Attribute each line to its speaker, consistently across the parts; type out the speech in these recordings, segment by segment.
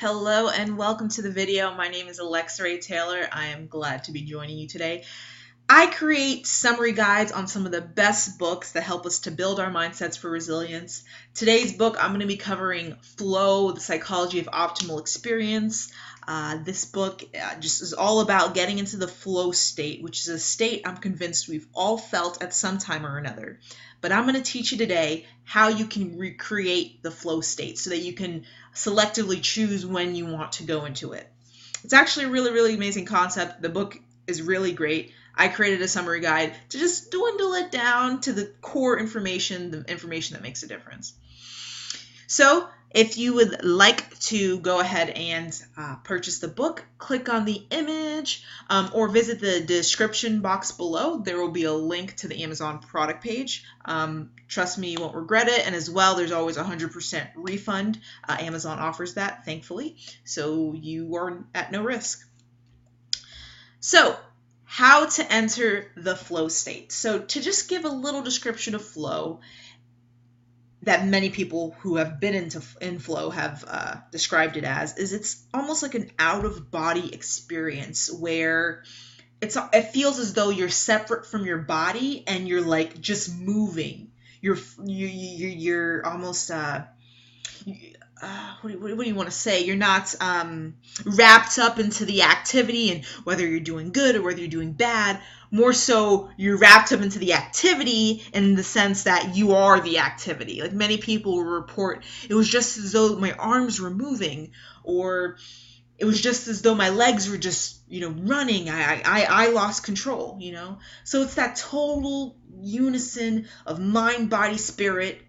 Speaker 1: Hello and welcome to the video. My name is Alexa Ray Taylor. I am glad to be joining you today. I create summary guides on some of the best books that help us to build our mindsets for resilience. Today's book, I'm going to be covering Flow, the Psychology of Optimal Experience. This book just is all about getting into the flow state, which is a state I'm convinced we've all felt at some time or another. But I'm going to teach you today how you can recreate the flow state so that you can selectively choose when you want to go into it. It's actually a really amazing concept. The book is really great. I created a summary guide to just dwindle it down to the core information, the information that makes a difference. So if you would like to go ahead and purchase the book, click on the image or visit the description box below. There will be a link to the Amazon product page. Trust me, you won't regret it. And as well, there's always a 100% refund. Amazon offers that, thankfully, so you are at no risk. So how to enter the flow state. So to just give a little description of flow, that many people who have been in flow have described it as, is it's almost like an out-of-body experience where it feels as though you're separate from your body and you're like just moving. You're almost what do you want to say? You're not wrapped up into the activity and whether you're doing good or whether you're doing bad. More so, you're wrapped up into the activity in the sense that you are the activity. Like many people will report, it was just as though my arms were moving, or it was just as though my legs were just, running. I lost control, So it's that total unison of mind, body, spirit,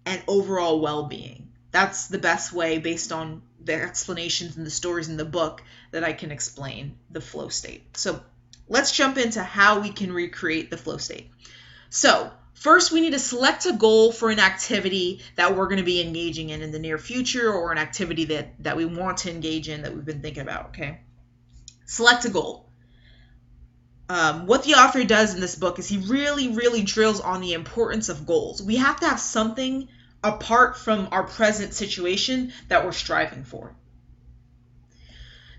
Speaker 1: and overall well-being. That's the best way, based on the explanations and the stories in the book, that I can explain the flow state. So let's jump into how we can recreate the flow state. So first, we need to select a goal for an activity that we're going to be engaging in the near future, or an activity that we want to engage in that we've been thinking about, okay? Select a goal. What the author does in this book is he really drills on the importance of goals. We have to have something apart from our present situation that we're striving for.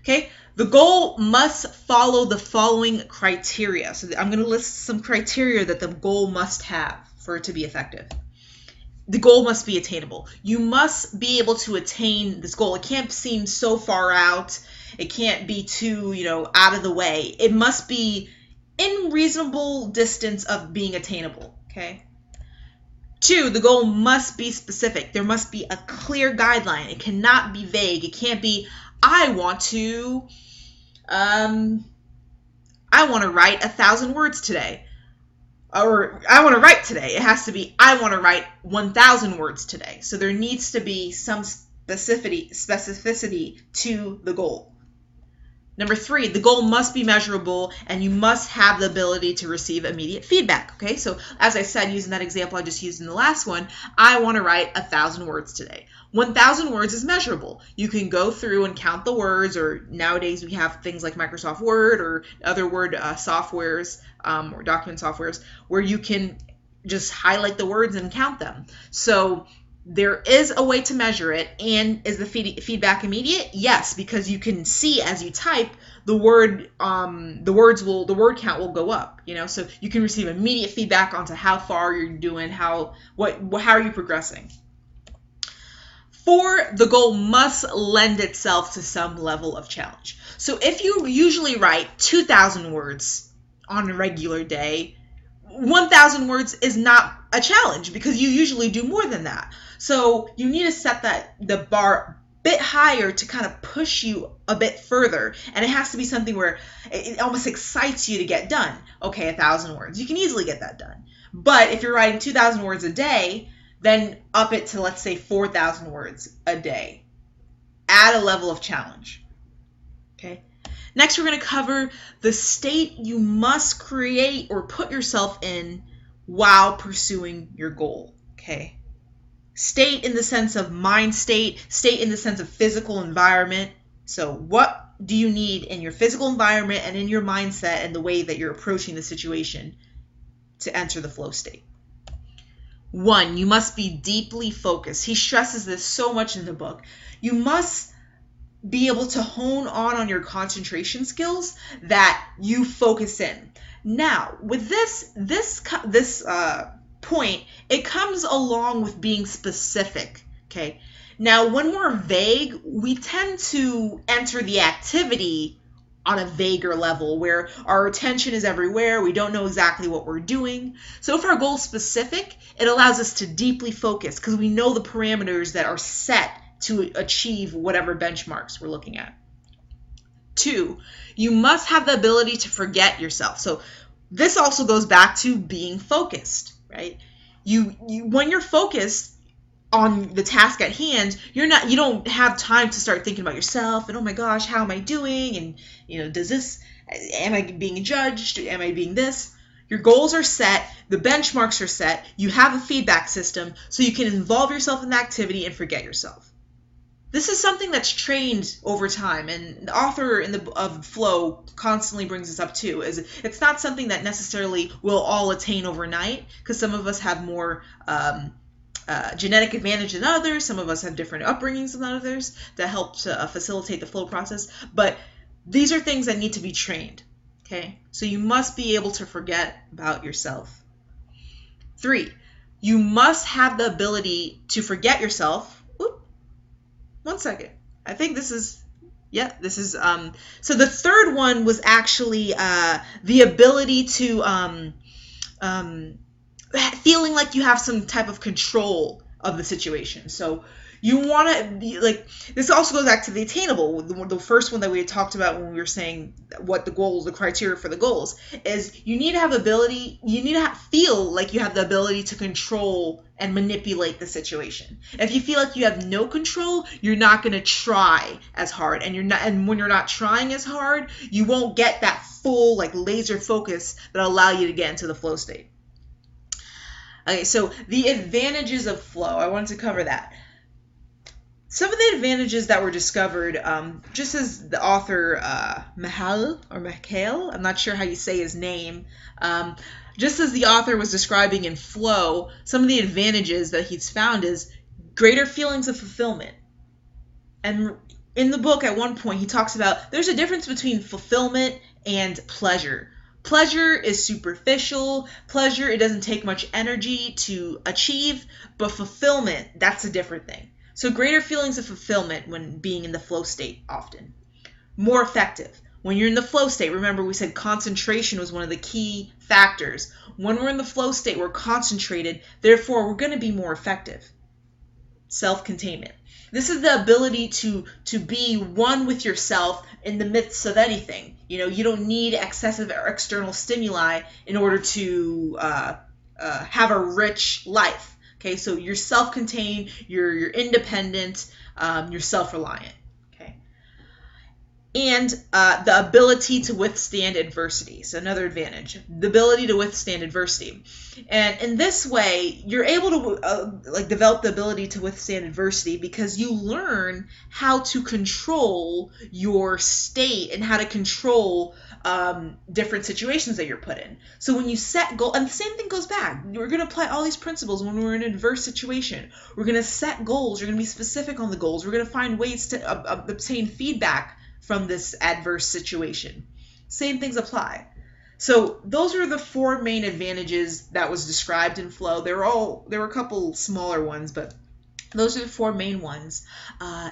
Speaker 1: Okay, the goal must follow the following criteria. So I'm going to list some criteria that the goal must have for it to be effective. The goal must be attainable. You must be able to attain this goal. It can't seem so far out. It can't be too, out of the way. It must be in reasonable distance of being attainable, okay? 2, the goal must be specific. There must be a clear guideline. It cannot be vague. It can't be, I want to write 1,000 words today. Or I want to write today. It has to be, I want to write 1,000 words today. So there needs to be some specificity to the goal. Number 3, the goal must be measurable, and you must have the ability to receive immediate feedback. Okay, so as I said, using that example I just used in the last one, I want to write 1,000 words today. 1,000 words is measurable. You can go through and count the words, or nowadays we have things like Microsoft Word or other word softwares or document softwares where you can just highlight the words and count them. So there is a way to measure it. And is the feedback immediate? Yes, because you can see as you type the word count will go up, so you can receive immediate feedback onto how far you're doing, how are you progressing. 4, the goal must lend itself to some level of challenge. So if you usually write 2,000 words on a regular day, 1,000 words is not a challenge because you usually do more than that. So you need to set the bar a bit higher to kind of push you a bit further. And it has to be something where it almost excites you to get done. Okay, 1,000 words. You can easily get that done. But if you're writing 2,000 words a day, then up it to, let's say, 4,000 words a day. Add a level of challenge. Okay. Next, we're going to cover the state you must create or put yourself in while pursuing your goal, okay? State in the sense of mind state in the sense of physical environment. So what do you need in your physical environment and in your mindset and the way that you're approaching the situation to enter the flow state? 1, you must be deeply focused. He stresses this so much in the book. You must be able to hone on your concentration skills that you focus in. Now, with this point, it comes along with being specific, okay? Now, when we're vague, we tend to enter the activity on a vaguer level where our attention is everywhere, we don't know exactly what we're doing. So if our goal is specific, it allows us to deeply focus because we know the parameters that are set to achieve whatever benchmarks we're looking at. 2, you must have the ability to forget yourself. So this also goes back to being focused, right? You when you're focused on the task at hand, you don't have time to start thinking about yourself and, oh my gosh, how am I doing? And am I being judged? Am I being this? Your goals are set, the benchmarks are set, you have a feedback system so you can involve yourself in the activity and forget yourself. This is something that's trained over time, and the author of Flow constantly brings this up too. Is it's not something that necessarily we'll all attain overnight, because some of us have more genetic advantage than others. Some of us have different upbringings than others that help to facilitate the flow process. But these are things that need to be trained. Okay, so you must be able to forget about yourself. 3, you must have the ability to forget yourself. One second. I think this is, so the third one was actually the ability to, feeling like you have some type of control of the situation. So you want to be like, this also goes back to the attainable. The first one that we had talked about when we were saying what the goals, the criteria for the goals, is you need to have ability, you need to feel like you have the ability to control and manipulate the situation. If you feel like you have no control, you're not going to try as hard, and when you're not trying as hard, you won't get that full like laser focus that allow you to get into the flow state. Okay, so the advantages of flow, I wanted to cover that. Some of the advantages that were discovered, just as the author Mihaly, I'm not sure how you say his name, just as the author was describing in Flow, some of the advantages that he's found is greater feelings of fulfillment. And in the book, at one point, he talks about there's a difference between fulfillment and pleasure. Pleasure is superficial. Pleasure, it doesn't take much energy to achieve, but fulfillment, that's a different thing. So greater feelings of fulfillment when being in the flow state often. More effective. When you're in the flow state, remember we said concentration was one of the key factors. When we're in the flow state, we're concentrated, therefore we're going to be more effective. Self-containment. This is the ability to be one with yourself in the midst of anything. You don't need excessive or external stimuli in order to have a rich life. Okay, so you're self-contained, you're independent, you're self-reliant. Okay, and the ability to withstand adversity. So another advantage, the ability to withstand adversity. And in this way, you're able to develop the ability to withstand adversity because you learn how to control your state and how to control different situations that you're put in. So when you set goals, and the same thing goes back, we're going to apply all these principles when we're in an adverse situation. We're going to set goals, you're going to be specific on the goals, we're going to find ways to obtain feedback from this adverse situation. Same things apply. So those are the 4 main advantages that was described in Flow. There were a couple smaller ones, but those are the 4 main ones.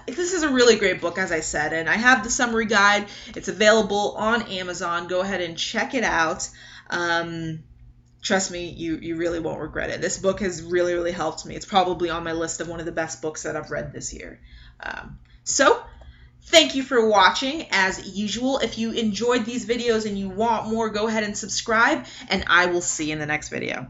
Speaker 1: This is a really great book, as I said, and I have the summary guide. It's available on Amazon. Go ahead and check it out. Trust me, you really won't regret it. This book has really, really helped me. It's probably on my list of one of the best books that I've read this year. So thank you for watching. As usual, if you enjoyed these videos and you want more, go ahead and subscribe, and I will see you in the next video.